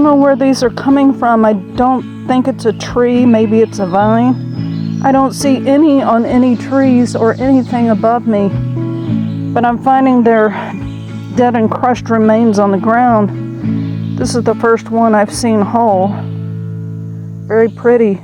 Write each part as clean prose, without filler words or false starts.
don't know where these are coming from. I don't think it's a tree. Maybe it's a vine. I don't see any on any trees or anything above me. But I'm finding their dead and crushed remains on the ground. This is the first one I've seen whole. Very pretty.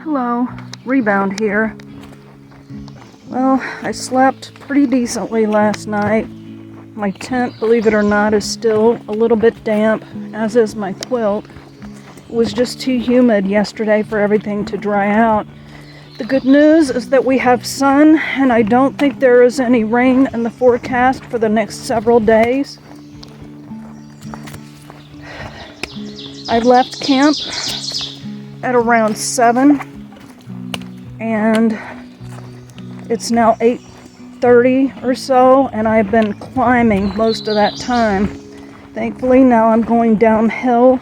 Hello, Rebound here. Well, I slept pretty decently last night. My tent, believe it or not, is still a little bit damp, as is my quilt. It was just too humid yesterday for everything to dry out. The good news is that we have sun, and I don't think there is any rain in the forecast for the next several days. I left camp at around 7, and it's now 8:30 or so, and I've been climbing most of that time. Thankfully, now I'm going downhill.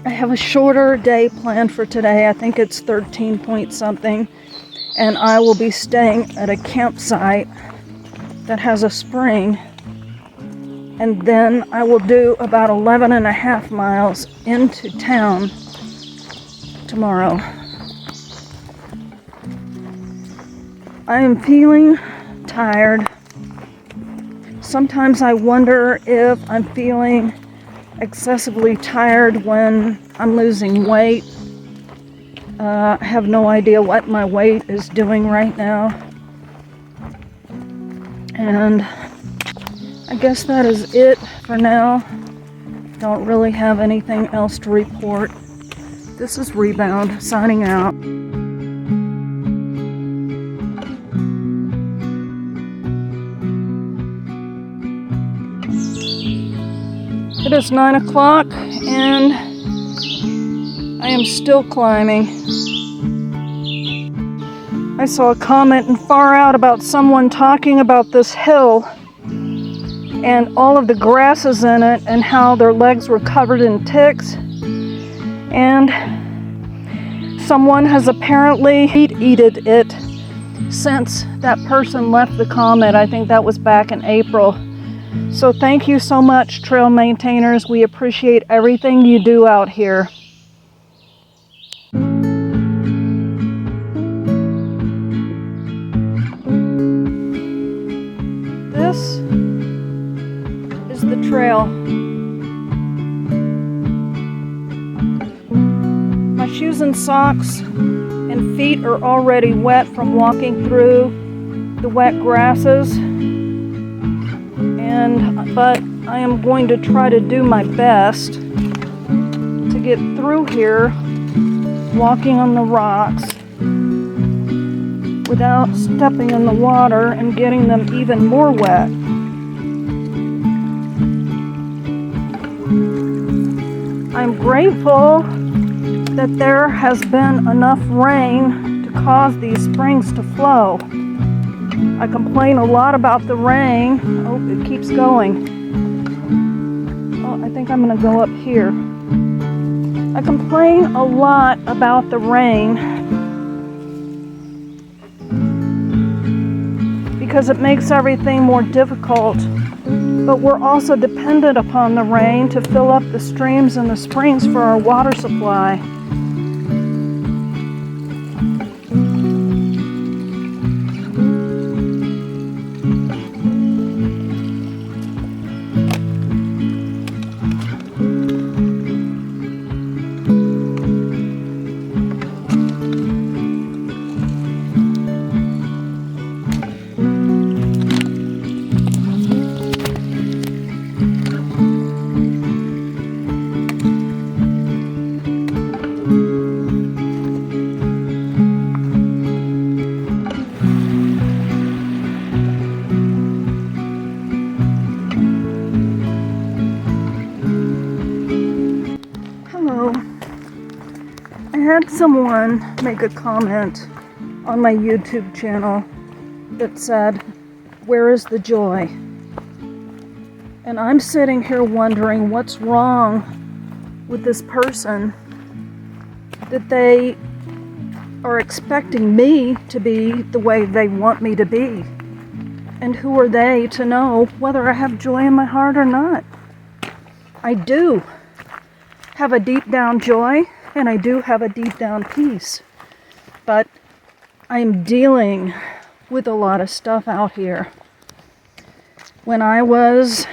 I have a shorter day planned for today. I think it's 13 point something, and I will be staying at a campsite that has a spring, and then I will do about 11 and a half miles into town tomorrow. I am feeling tired. Sometimes I wonder if I'm feeling excessively tired when I'm losing weight. I have no idea what my weight is doing right now. And I guess that is it for now. Don't really have anything else to report. This is Rebound, signing out. It is 9 o'clock and I am still climbing. I saw a comment in Far Out about someone talking about this hill and all of the grasses in it and how their legs were covered in ticks. And someone has apparently eaten it since that person left the comment. I think that was back in April. So thank you so much, trail maintainers. We appreciate everything you do out here. This is the trail. My shoes and socks and feet are already wet from walking through the wet grasses. But I am going to try to do my best to get through here walking on the rocks without stepping in the water and getting them even more wet. I'm grateful that there has been enough rain to cause these springs to flow. I complain a lot about the rain. Oh, it keeps going. Oh, I think I'm going to go up here. I complain a lot about the rain because it makes everything more difficult. But we're also dependent upon the rain to fill up the streams and the springs for our water supply. had someone make a comment on my YouTube channel that said, "Where is the joy?" And I'm sitting here wondering what's wrong with this person that they are expecting me to be the way they want me to be. And who are they to know whether I have joy in my heart or not? I do have a deep down joy, and I do have a deep down peace. But I'm dealing with a lot of stuff out here. When I was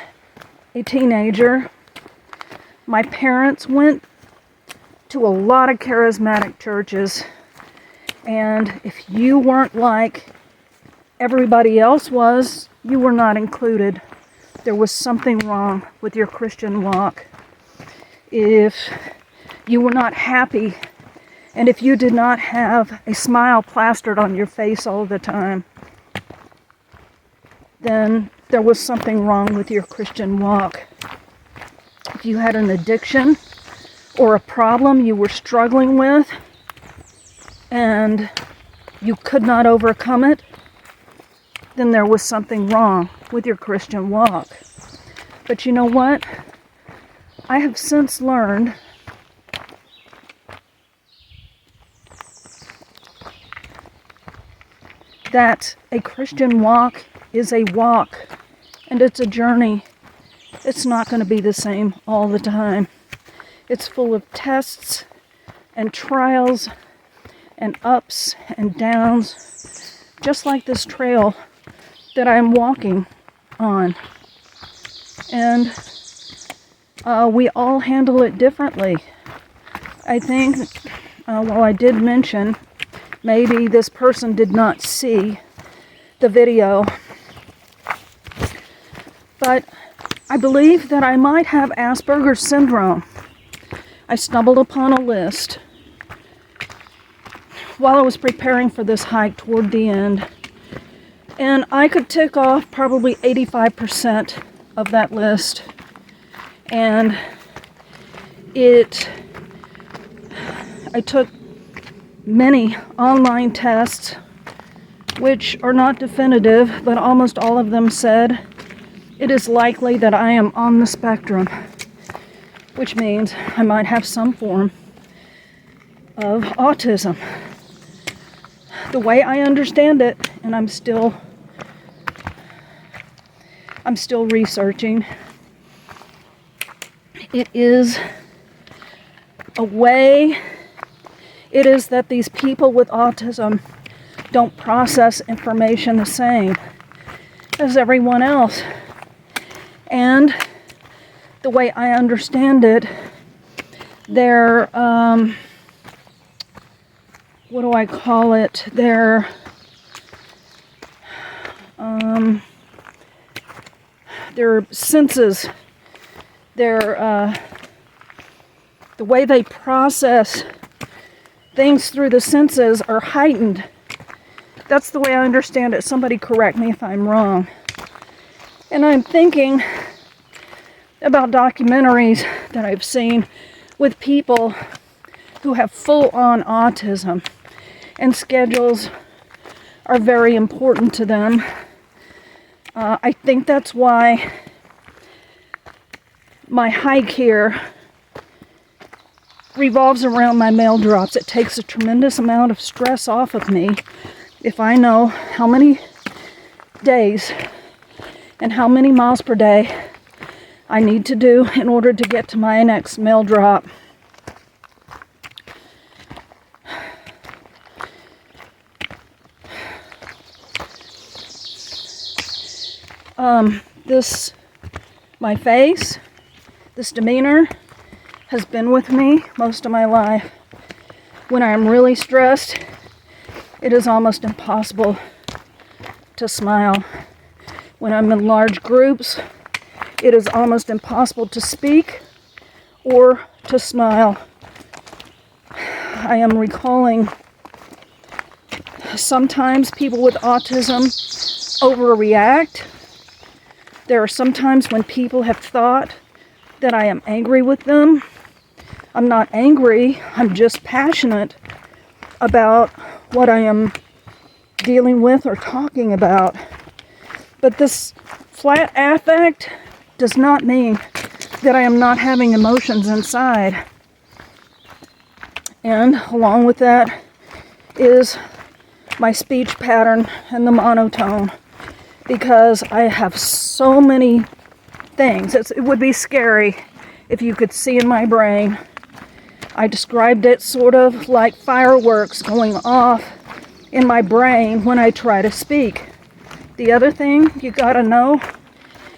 a teenager, my parents went to a lot of charismatic churches, and if you weren't like everybody else was, you were not included. There was something wrong with your Christian walk. If you were not happy, and if you did not have a smile plastered on your face all the time, then there was something wrong with your Christian walk. If you had an addiction or a problem you were struggling with and you could not overcome it, then there was something wrong with your Christian walk. But you know what? I have since learned that a Christian walk is a walk, and it's a journey. It's not going to be the same all the time. It's full of tests and trials and ups and downs, just like this trail that I'm walking on. And we all handle it differently. I think, well, I did mention maybe this person did not see the video, but I believe that I might have Asperger's syndrome. I stumbled upon a list while I was preparing for this hike toward the end, and I could tick off probably 85% of that list. And I took many online tests, which are not definitive, but almost all of them said it is likely that I am on the spectrum, which means I might have some form of autism. The way I understand it, and I'm still researching, it is that these people with autism don't process information the same as everyone else. And the way I understand it, their what do I call it? Their senses, the way they process things through the senses are heightened. That's the way I understand it. Somebody correct me if I'm wrong. And I'm thinking about documentaries that I've seen with people who have full-on autism, and schedules are very important to them. I think that's why my hike here revolves around my mail drops. It takes a tremendous amount of stress off of me if I know how many days and how many miles per day I need to do in order to get to my next mail drop. My face, this demeanor has been with me most of my life. When I'm really stressed, it is almost impossible to smile. When I'm in large groups, it is almost impossible to speak or to smile. I am recalling sometimes people with autism overreact. There are some times when people have thought that I am angry with them. I'm not angry, I'm just passionate about what I am dealing with or talking about. But this flat affect does not mean that I am not having emotions inside. And along with that is my speech pattern and the monotone, because I have so many things. It would be scary if you could see in my brain. I described it sort of like fireworks going off in my brain when I try to speak. The other thing you gotta know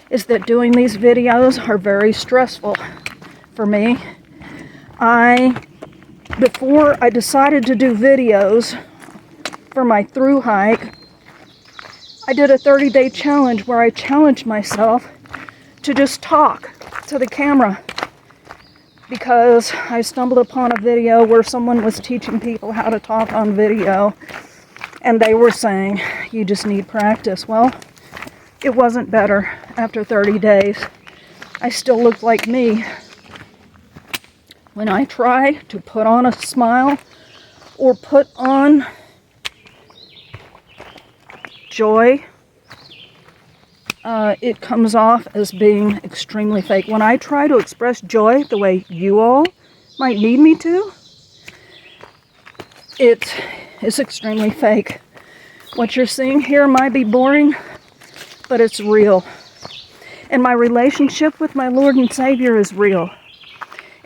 is that doing these videos are very stressful for me. Before I decided to do videos for my Thru hike, I did a 30-day challenge where I challenged myself to just talk to the camera, because I stumbled upon a video where someone was teaching people how to talk on video, and they were saying, you just need practice. Well, it wasn't better after 30 days. I still looked like me. When I try to put on a smile or put on joy, it comes off as being extremely fake. When I try to express joy the way you all might need me to, it is extremely fake. What you're seeing here might be boring, but it's real. And my relationship with my Lord and Savior is real.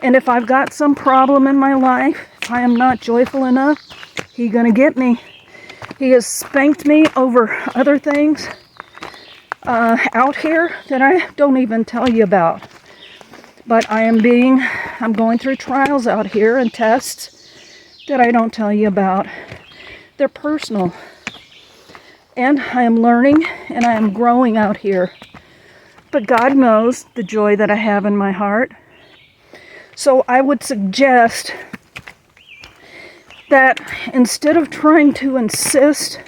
And if I've got some problem in my life, if I am not joyful enough, He's gonna get me. He has spanked me over other things out here that I don't even tell you about. But I'm going through trials out here and tests that I don't tell you about. They're personal. And I am learning and I am growing out here. But God knows the joy that I have in my heart. So I would suggest that instead of trying to insist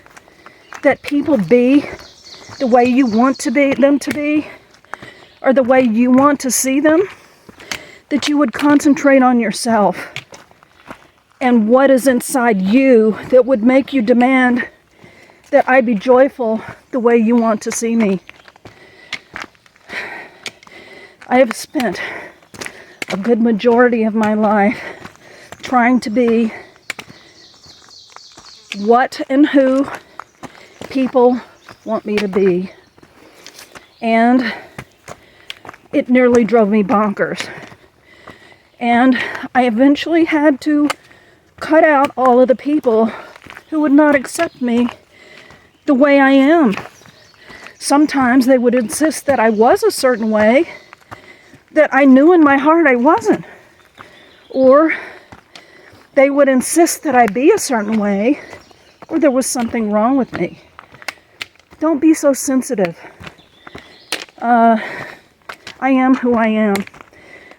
that people be the way you want them to be, or the way you want to see them, that you would concentrate on yourself and what is inside you that would make you demand that I be joyful the way you want to see me. I have spent a good majority of my life trying to be what and who people want me to be. And it nearly drove me bonkers. And I eventually had to cut out all of the people who would not accept me the way I am. Sometimes they would insist that I was a certain way that I knew in my heart I wasn't. Or they would insist that I be a certain way, or there was something wrong with me. Don't be so sensitive. I am who I am.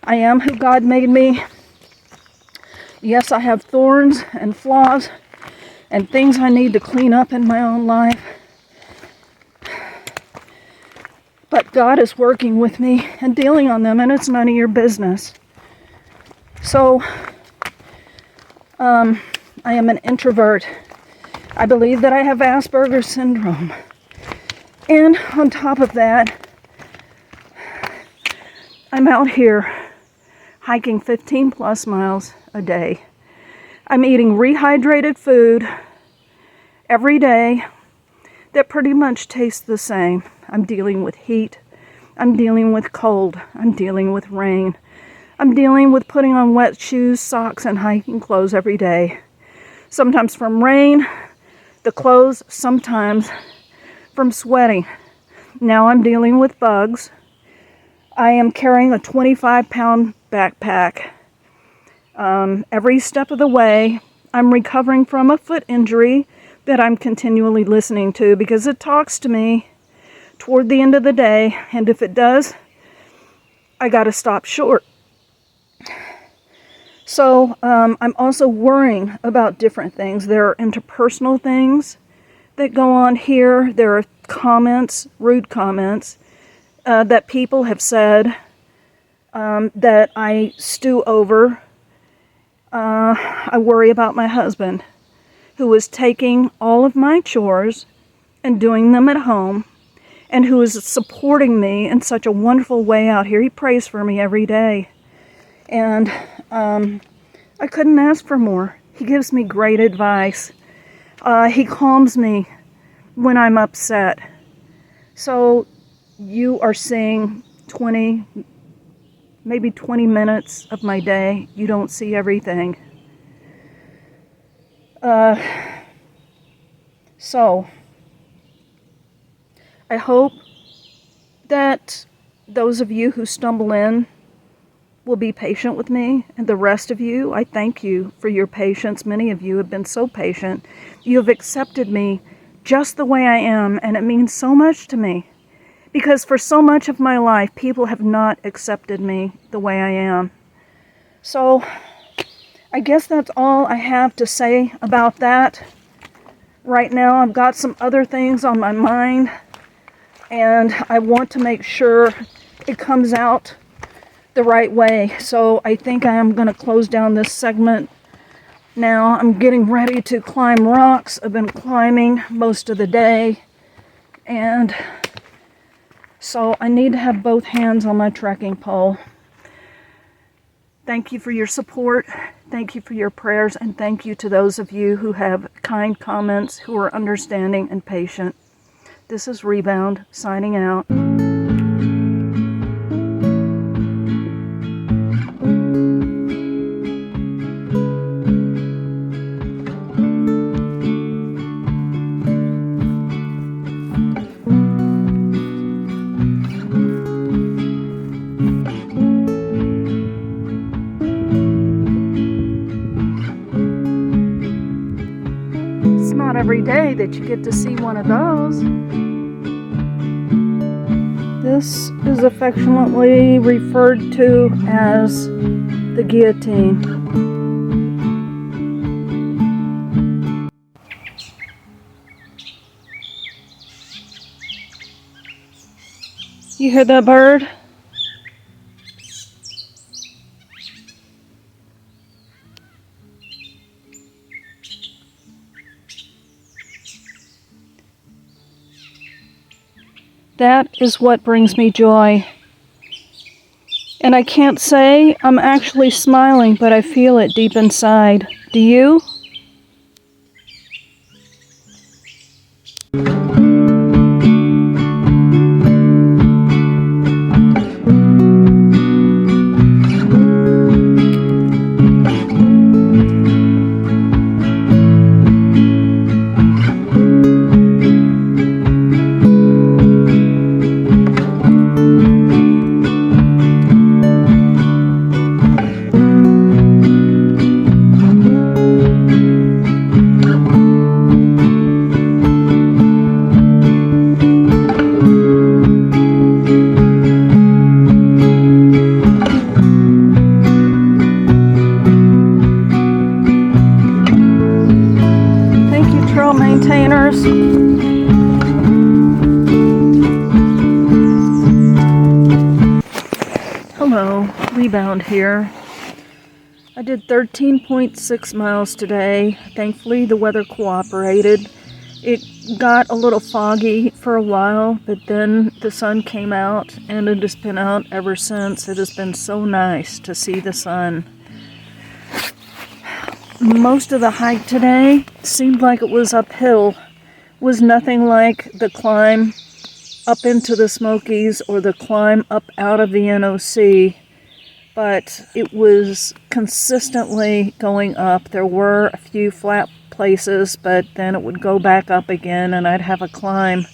I am who God made me. Yes, I have thorns and flaws and things I need to clean up in my own life. But God is working with me and dealing on them, and it's none of your business. So, I am an introvert. I believe that I have Asperger's syndrome. And on top of that, I'm out here hiking 15 plus miles a day. I'm eating rehydrated food every day that pretty much tastes the same. I'm dealing with heat. I'm dealing with cold. I'm dealing with rain. I'm dealing with putting on wet shoes, socks, and hiking clothes every day. Sometimes from rain, the clothes, sometimes from sweating. Now I'm dealing with bugs. I am carrying a 25-pound backpack. Every step of the way, I'm recovering from a foot injury that I'm continually listening to because it talks to me toward the end of the day, and if it does, I got to stop short. So I'm also worrying about different things. There are interpersonal things that go on here. There are comments, rude comments, that people have said that I stew over. I worry about my husband, who is taking all of my chores and doing them at home and who is supporting me in such a wonderful way out here. He prays for me every day. And I couldn't ask for more. He gives me great advice. He calms me when I'm upset. So you are seeing 20, maybe 20 minutes of my day. You don't see everything. So I hope that those of you who stumble in will be patient with me, and the rest of you, I thank you for your patience. Many of you have been so patient. You have accepted me just the way I am, and it means so much to me, because for so much of my life, people have not accepted me the way I am. So I guess that's all I have to say about that. Right now, I've got some other things on my mind, and I want to make sure it comes out the right way. So I think I am going to close down this segment now. I'm getting ready to climb rocks. I've been climbing most of the day, and so I need to have both hands on my trekking pole. Thank you for your support. Thank you for your prayers, and thank you to those of you who have kind comments, who are understanding and patient. This is Rebound, signing out. It's not every day that you get to see one of those. This is affectionately referred to as the guillotine. You hear that bird? That is what brings me joy. And I can't say I'm actually smiling, but I feel it deep inside. Do you? Maintainers. Hello, Rebound here. I did 13.6 miles today. Thankfully, the weather cooperated. It got a little foggy for a while, but then the sun came out, and it has been out ever since. It has been so nice to see the sun. Most of the hike today seemed like it was uphill. It was nothing like the climb up into the Smokies or the climb up out of the NOC, but it was consistently going up. There were a few flat places, but then it would go back up again and I'd have a climb.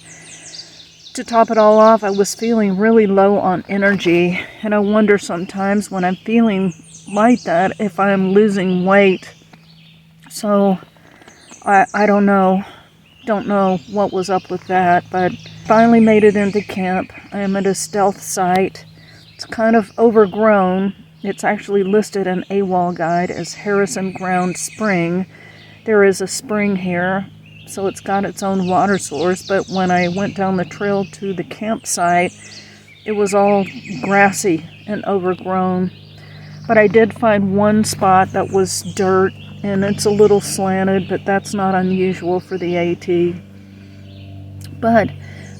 To top it all off, I was feeling really low on energy, and I wonder sometimes when I'm feeling like that if I'm losing weight. So I don't know what was up with that, but finally made it into camp. I am at a stealth site. It's kind of overgrown. It's actually listed in AWOL guide as Harrison Ground Spring. There is a spring here, so it's got its own water source, but when I went down the trail to the campsite, it was all grassy and overgrown. But I did find one spot that was dirt, and it's a little slanted, but that's not unusual for the AT. But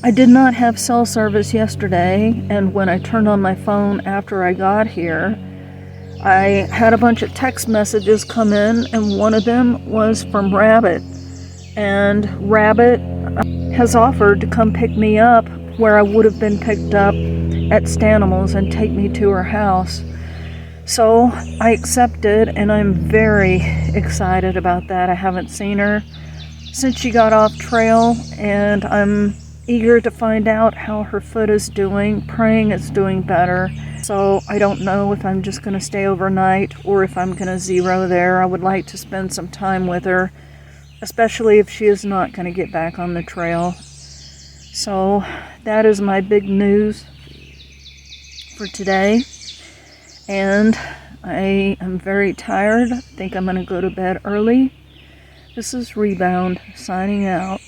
I did not have cell service yesterday, and when I turned on my phone after I got here, I had a bunch of text messages come in, and one of them was from Rabbit. And Rabbit has offered to come pick me up where I would have been picked up at Stanimals and take me to her house. So I accepted, and I'm very excited about that. I haven't seen her since she got off trail, and I'm eager to find out how her foot is doing, praying it's doing better. So I don't know if I'm just going to stay overnight or if I'm going to zero there. I would like to spend some time with her, especially if she is not going to get back on the trail. So that is my big news for today. And I am very tired. I think I'm going to go to bed early. This is Rebound signing out.